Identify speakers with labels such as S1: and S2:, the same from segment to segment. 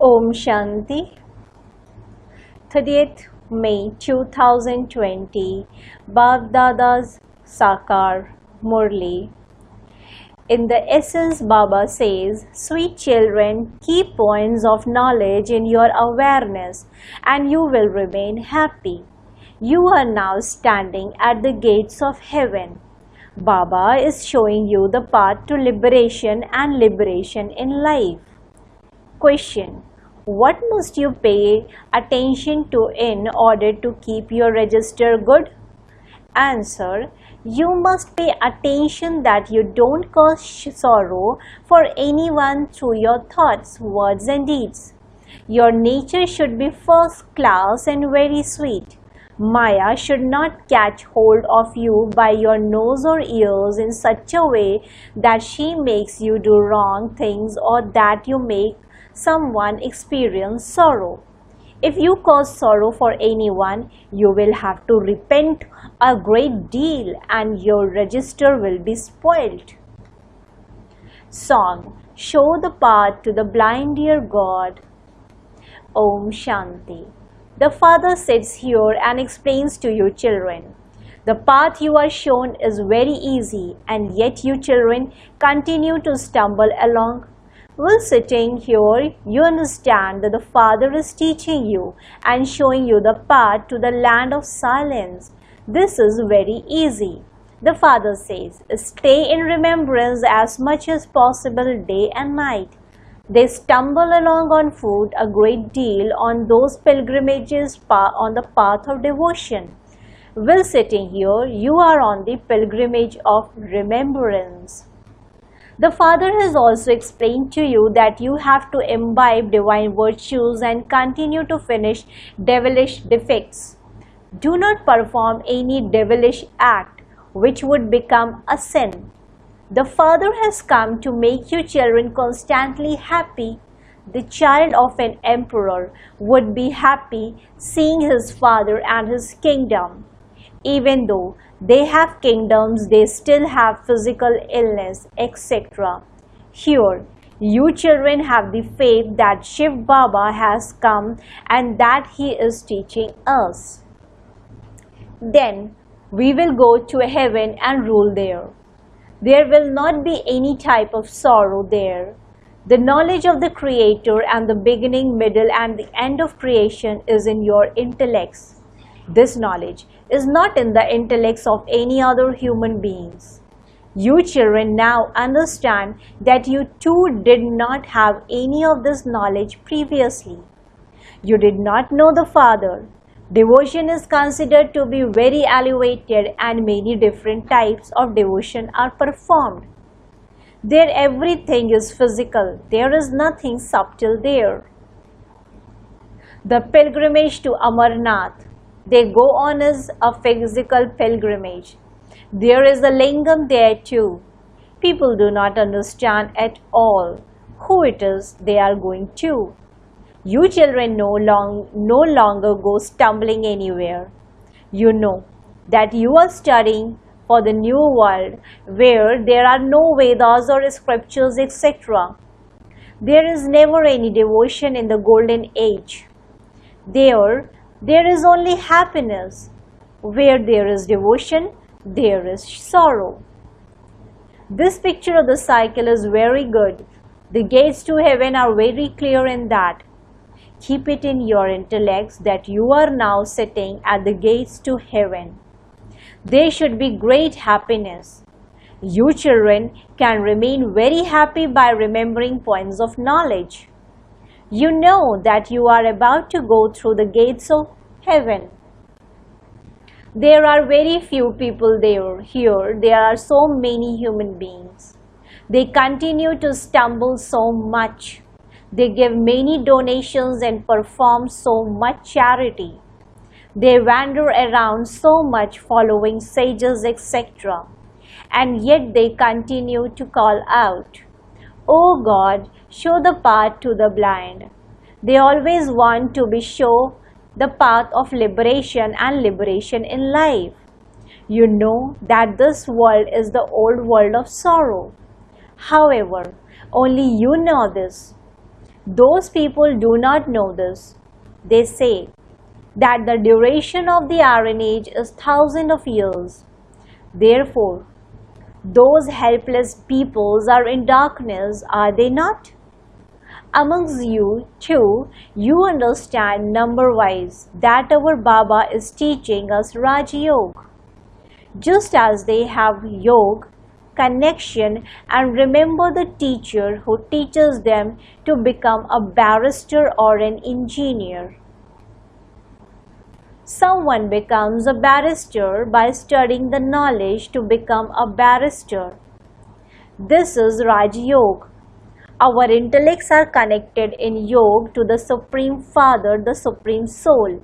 S1: Om Shanti, 30th May 2020, Bab Dada's Sakar Murli. In the essence, Baba says, sweet children, keep points of knowledge in your awareness and you will remain happy. You are now standing at the gates of heaven. Baba is showing you the path to liberation and liberation in life. Question: what must you pay attention to in order to keep your register good? Answer: you must pay attention that you don't cause sorrow for anyone through your thoughts, words and deeds. Your nature should be first class and very sweet. Maya should not catch hold of you by your nose or ears in such a way that she makes you do wrong things or that you make someone experience sorrow. If you cause sorrow for anyone, you will have to repent a great deal and your register will be spoilt. Song: Show the path to the blind, dear God. Om Shanti. The Father sits here and explains to you children. The path you are shown is very easy and yet you children continue to stumble along. While sitting here, you understand that the Father is teaching you and showing you the path to the land of silence. This is very easy. The Father says, stay in remembrance as much as possible day and night. They stumble along on foot a great deal on those pilgrimages on the path of devotion. While sitting here, you are on the pilgrimage of remembrance. The Father has also explained to you that you have to imbibe divine virtues and continue to finish devilish defects. Do not perform any devilish act which would become a sin. The Father has come to make you children constantly happy. The child of an emperor would be happy seeing his father and his kingdom. Even though they have kingdoms, they still have physical illness, etc. Here, you children have the faith that Shiv Baba has come and that he is teaching us. Then we will go to heaven and rule there. There will not be any type of sorrow there. The knowledge of the Creator and the beginning, middle and the end of creation is in your intellects. This knowledge is not in the intellects of any other human beings. You children now understand that you too did not have any of this knowledge previously. You did not know the Father. Devotion is considered to be very elevated and many different types of devotion are performed. There everything is physical. There is nothing subtle there. The pilgrimage to Amarnath they go on as a physical pilgrimage. There is a lingam there too. People do not understand at all who it is they are going to. You children no longer go stumbling anywhere. You know that you are studying for the new world where there are no Vedas or scriptures, etc. There is never any devotion in the golden age. There is only happiness. Where there is devotion, there is sorrow. This picture of the cycle is very good. The gates to heaven are very clear in that. Keep it in your intellects that you are now sitting at the gates to heaven. There should be great happiness. You children can remain very happy by remembering points of knowledge. You know that you are about to go through the gates of heaven. There are very few people there. Here, there are so many human beings. They continue to stumble so much. They give many donations and perform so much charity. They wander around so much following sages, etc. And yet they continue to call out, "O God, show the path to the blind." They always want to be shown the path of liberation and liberation in life. You know that this world is the old world of sorrow. However, only you know this. Those people do not know this. They say that the duration of the Iron Age is thousands of years. Therefore, those helpless peoples are in darkness, are they not? Amongst you too, you understand number-wise that our Baba is teaching us Raj Yoga. Just as they have yoga, connection, and remember the teacher who teaches them to become a barrister or an engineer. Someone becomes a barrister by studying the knowledge to become a barrister. This is Raj Yoga. Our intellects are connected in yoga to the Supreme Father, the Supreme Soul.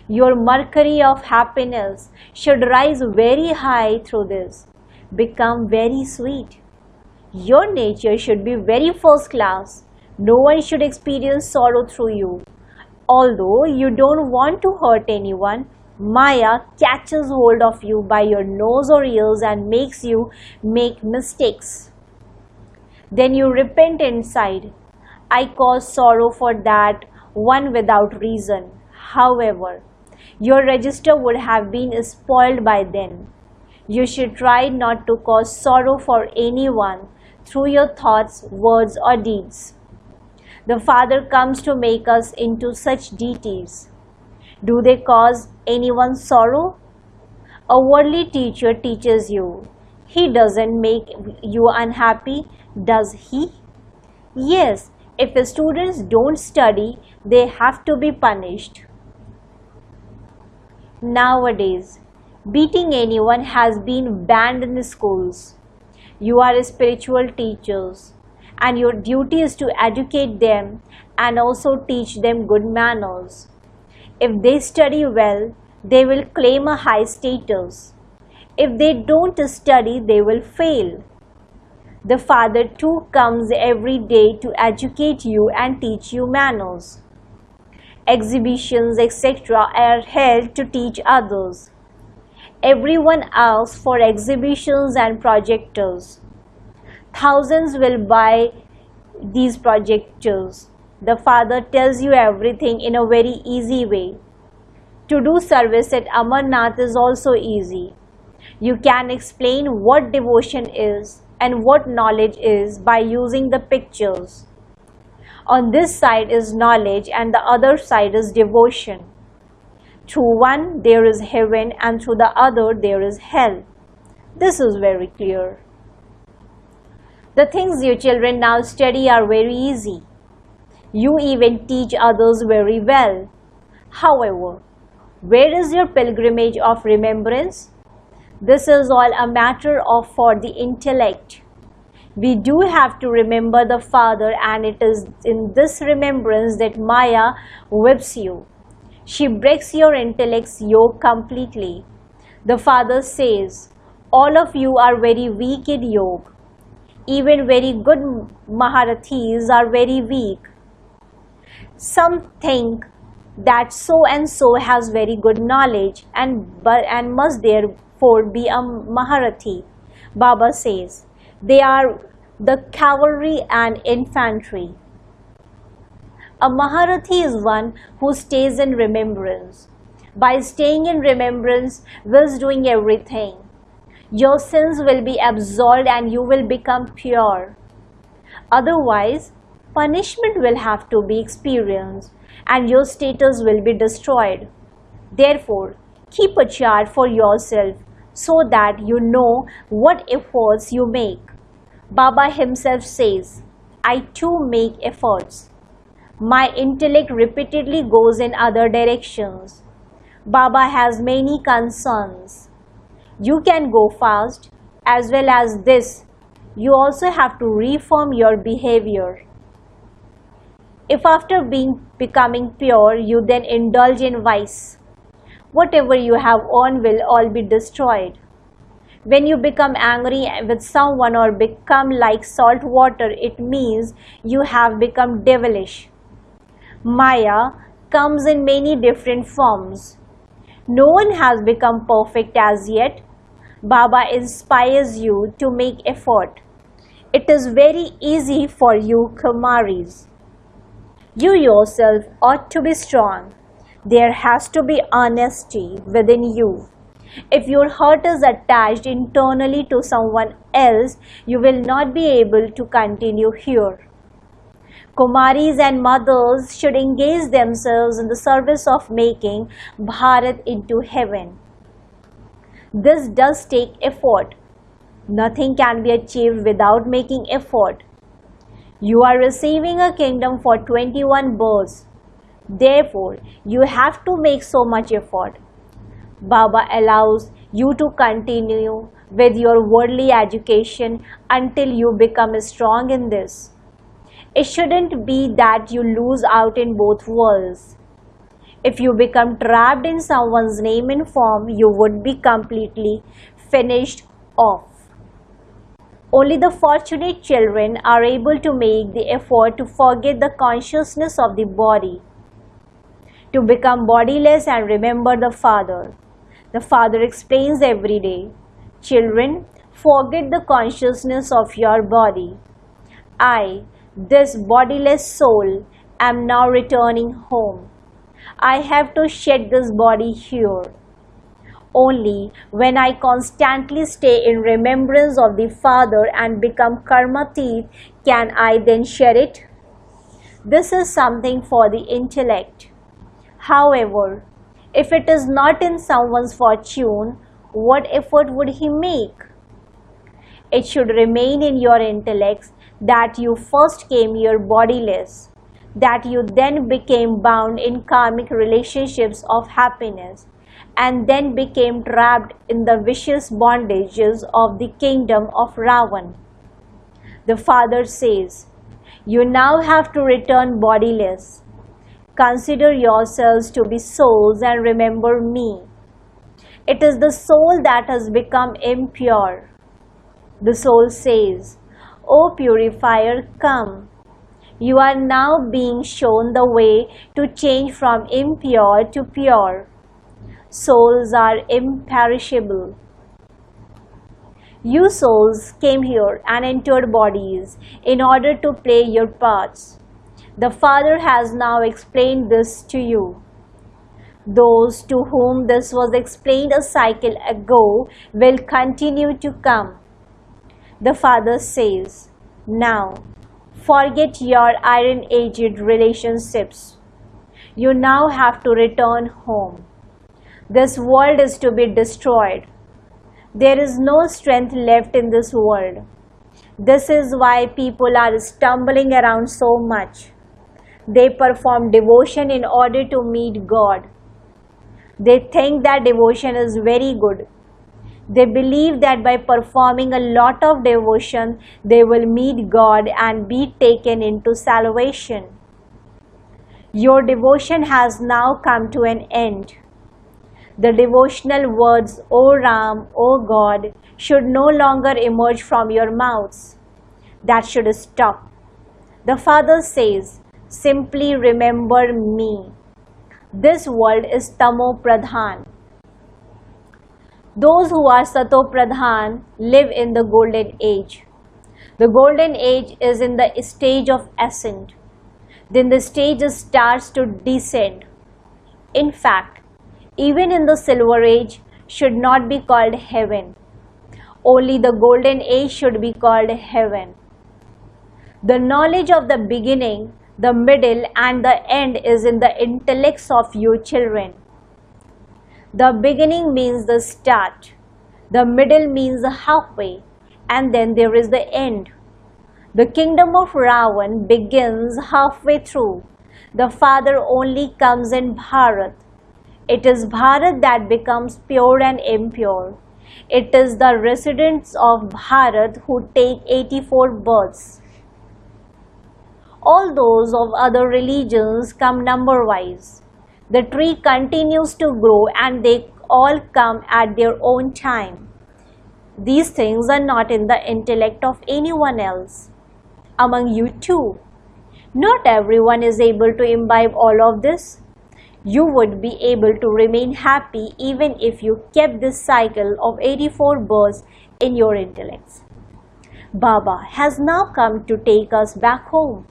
S1: Your mercury of happiness should rise very high through this. Become very sweet. Your nature should be very first class. No one should experience sorrow through you. Although you don't want to hurt anyone, Maya catches hold of you by your nose or ears and makes you make mistakes. Then you repent inside. I caused sorrow for that one without reason. However, your register would have been spoiled by then. You should try not to cause sorrow for anyone through your thoughts, words, or deeds. The Father comes to make us into such deities. Do they cause anyone sorrow? A worldly teacher teaches you. He doesn't make you unhappy, does he? Yes, if the students don't study, they have to be punished. Nowadays, beating anyone has been banned in the schools. You are spiritual teachers, and your duty is to educate them and also teach them good manners. If they study well, they will claim a high status. If they don't study, they will fail. The Father too comes every day to educate you and teach you manners. Exhibitions, etc. are held to teach others. Everyone asks for exhibitions and projectors. Thousands will buy these projectors. The Father tells you everything in a very easy way. To do service at Amarnath is also easy. You can explain what devotion is and what knowledge is by using the pictures. On this side is knowledge and the other side is devotion. Through one there is heaven and through the other there is hell. This is very clear. The things you children now study are very easy. You even teach others very well. However, where is your pilgrimage of remembrance? This is all a matter of for the intellect. We do have to remember the Father, and it is in this remembrance that Maya whips you. She breaks your intellect's yoke completely. The Father says, all of you are very weak in yoga. Even very good Maharathis are very weak. Some think that so and so has very good knowledge and must therefore be a Maharathi. Baba says, they are the cavalry and infantry. A Maharathi is one who stays in remembrance. By staying in remembrance, was doing everything. Your sins will be absolved and you will become pure. Otherwise, punishment will have to be experienced and your status will be destroyed. Therefore, keep a chart for yourself so that you know what efforts you make. Baba himself says, I too make efforts. My intellect repeatedly goes in other directions. Baba has many concerns. You can go fast as well as this. You also have to reform your behavior. If after becoming pure, you then indulge in vice, whatever you have earned will all be destroyed. When you become angry with someone or become like salt water, it means you have become devilish. Maya comes in many different forms. No one has become perfect as yet. Baba inspires you to make effort. It is very easy for you Kumaris. You yourself ought to be strong. There has to be honesty within you. If your heart is attached internally to someone else, you will not be able to continue here. Kumaris and mothers should engage themselves in the service of making Bharat into heaven. This does take effort. Nothing can be achieved without making effort. You are receiving a kingdom for 21 births. Therefore, you have to make so much effort. Baba allows you to continue with your worldly education until you become strong in this. It shouldn't be that you lose out in both worlds. If you become trapped in someone's name and form, you would be completely finished off. Only the fortunate children are able to make the effort to forget the consciousness of the body, to become bodiless and remember the Father. The Father explains every day, "Children, forget the consciousness of your body. I, this bodiless soul, am now returning home. I have to shed this body here. Only when I constantly stay in remembrance of the Father and become karmatit can I then shed it." This is something for the intellect. However, if it is not in someone's fortune, what effort would he make? It should remain in your intellect that you first came here bodiless, that you then became bound in karmic relationships of happiness, and then became trapped in the vicious bondages of the kingdom of Ravan. The Father says, "You now have to return bodiless. Consider yourselves to be souls and remember me." It is the soul that has become impure. The soul says, "O purifier, come." You are now being shown the way to change from impure to pure. Souls are imperishable. You souls came here and entered bodies in order to play your parts. The Father has now explained this to you. Those to whom this was explained a cycle ago will continue to come. The Father says, "Now, forget your iron-aged relationships. You now have to return home. This world is to be destroyed. There is no strength left in this world. This is why people are stumbling around so much. They perform devotion in order to meet God. They think that devotion is very good. They believe that by performing a lot of devotion, they will meet God and be taken into salvation. Your devotion has now come to an end. The devotional words, "O Ram, O God," should no longer emerge from your mouths. That should stop. The Father says, "Simply remember me." This world is Tamo Pradhan. Those who are Sato Pradhan live in the golden age. The golden age is in the stage of ascent. Then the stage starts to descend. In fact, even in the silver age should not be called heaven. Only the golden age should be called heaven. The knowledge of the beginning, the middle and the end is in the intellects of you children. The beginning means the start, the middle means the halfway, and then there is the end. The kingdom of Ravan begins halfway through. The Father only comes in Bharat. It is Bharat that becomes pure and impure. It is the residents of Bharat who take 84 births. All those of other religions come number-wise. The tree continues to grow and they all come at their own time. These things are not in the intellect of anyone else. Among you too. Not everyone is able to imbibe all of this. You would be able to remain happy even if you kept this cycle of 84 births in your intellects. Baba has now come to take us back home.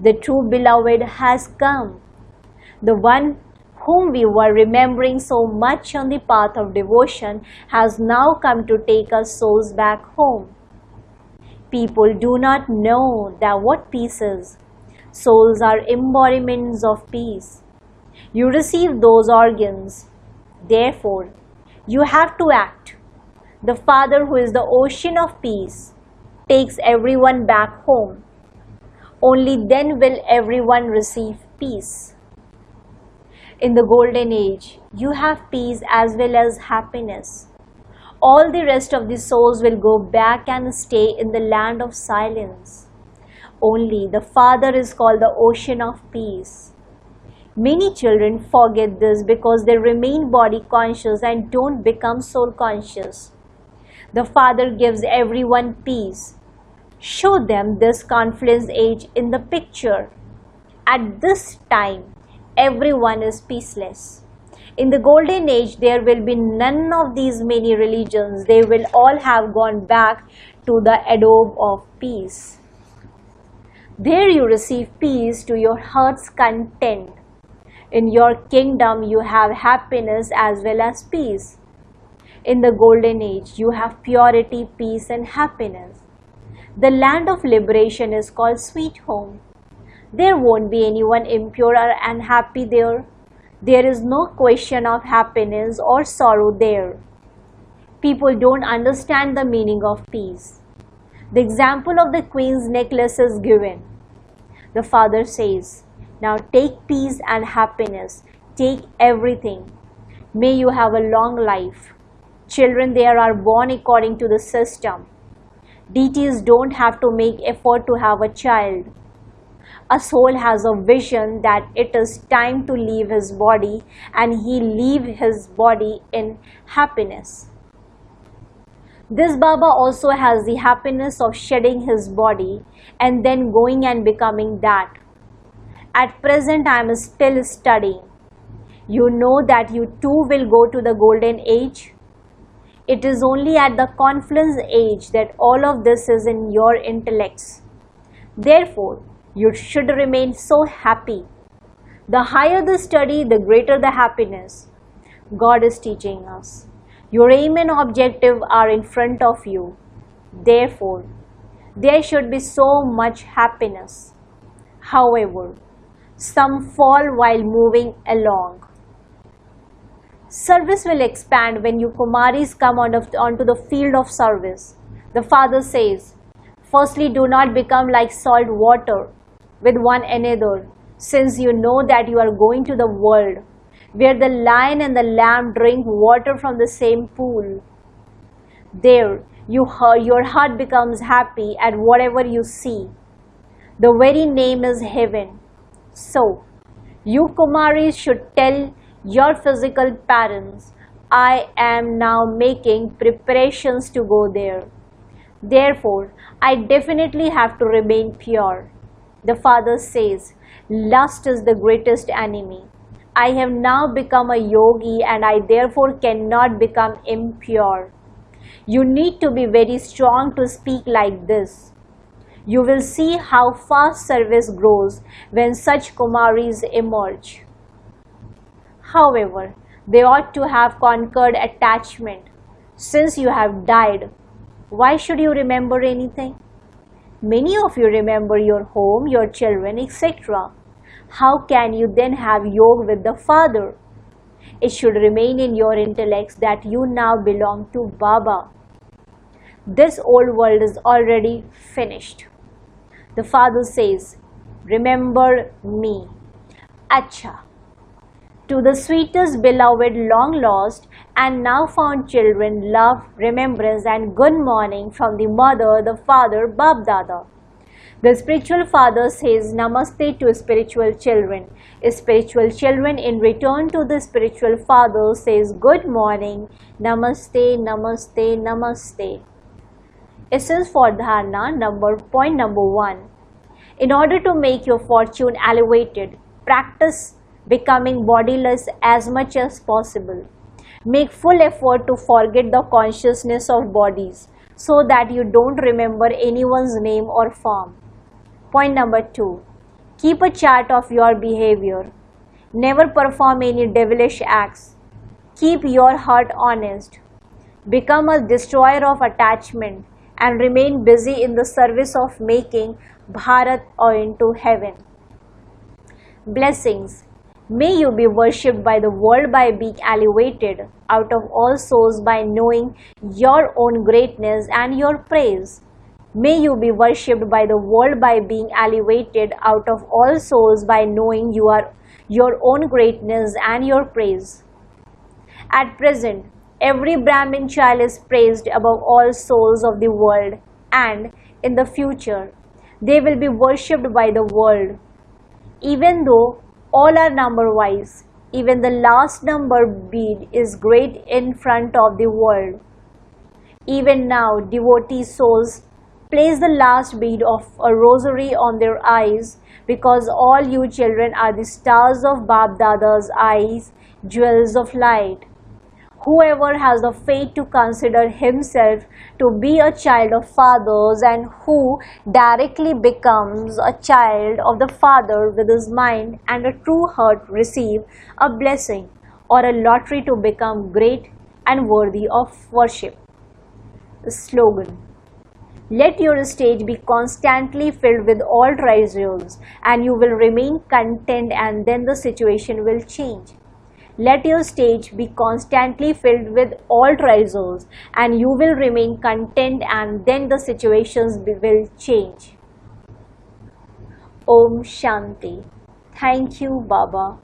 S1: The true beloved has come. The one whom we were remembering so much on the path of devotion has now come to take our souls back home. People do not know that what peace is. Souls are embodiments of peace. You receive those organs. Therefore, you have to act. The Father, who is the ocean of peace, takes everyone back home. Only then will everyone receive peace. In the golden age, you have peace as well as happiness. All the rest of the souls will go back and stay in the land of silence. Only the Father is called the ocean of peace. Many children forget this because they remain body conscious and don't become soul conscious. The Father gives everyone peace. Show them this confluence age in the picture. At this time, everyone is peaceless. In the golden age, there will be none of these many religions. They will all have gone back to the abode of peace. There you receive peace to your heart's content. In your kingdom, you have happiness as well as peace. In the golden age, you have purity, peace, and happiness. The land of liberation is called sweet home. There won't be anyone impure or unhappy there. There is no question of happiness or sorrow there. People don't understand the meaning of peace. The example of the queen's necklace is given. The Father says, now take peace and happiness. Take everything. May you have a long life. Children there are born according to the system. Deities don't have to make effort to have a child. A soul has a vision that it is time to leave his body, and he leave his body in happiness. This Baba also has the happiness of shedding his body and then going and becoming that. At present I am still studying. You know that you too will go to the golden age. It is only at the confluence age that all of this is in your intellects. Therefore, you should remain so happy. The higher the study, the greater the happiness. God is teaching us. Your aim and objective are in front of you. Therefore, there should be so much happiness. However, some fall while moving along. Service will expand when you Kumaris come onto the field of service. The Father says, firstly, do not become like salt water with one another, since you know that you are going to the world where the lion and the lamb drink water from the same pool. There, your heart becomes happy at whatever you see. The very name is heaven. So, you Kumaris should tell your physical parents, I am now making preparations to go there. Therefore, I definitely have to remain pure. The Father says, lust is the greatest enemy. I have now become a yogi and I therefore cannot become impure. You need to be very strong to speak like this. You will see how fast service grows when such Kumaris emerge. However, they ought to have conquered attachment. Since you have died, why should you remember anything? Many of you remember your home, your children, etc. How can you then have yoga with the Father? It should remain in your intellects that you now belong to Baba. This old world is already finished. The Father says, remember me. Acha. To the sweetest beloved long lost and now found children, love, remembrance and good morning from the mother, the father, Bab Dada. The spiritual father says namaste to spiritual children. Spiritual children in return to the spiritual father says good morning, namaste, namaste, namaste. Essence for dharana point number 1. In order to make your fortune elevated, practice becoming bodiless as much as possible. Make full effort to forget the consciousness of bodies so that you don't remember anyone's name or form. Point number 2. Keep a chart of your behavior. Never perform any devilish acts. Keep your heart honest. Become a destroyer of attachment and remain busy in the service of making Bharat into heaven. Blessings. May you be worshipped by the world by being elevated out of all souls by knowing your own greatness and your praise. May you be worshipped by the world by being elevated out of all souls by knowing your own greatness and your praise. At present, every Brahmin child is praised above all souls of the world, and in the future, they will be worshipped by the world. Even though all are number-wise, even the last number bead is great in front of the world. Even now, devotee souls place the last bead of a rosary on their eyes because all you children are the stars of Bab Dada's eyes, jewels of light. Whoever has the faith to consider himself to be a child of fathers and who directly becomes a child of the Father with his mind and a true heart receive a blessing or a lottery to become great and worthy of worship. The slogan. Let your stage be constantly filled with all treasures and you will remain content and then the situation will change. Let your stage be constantly filled with all treasures and you will remain content and then the situations will change. Om Shanti. Thank you, Baba.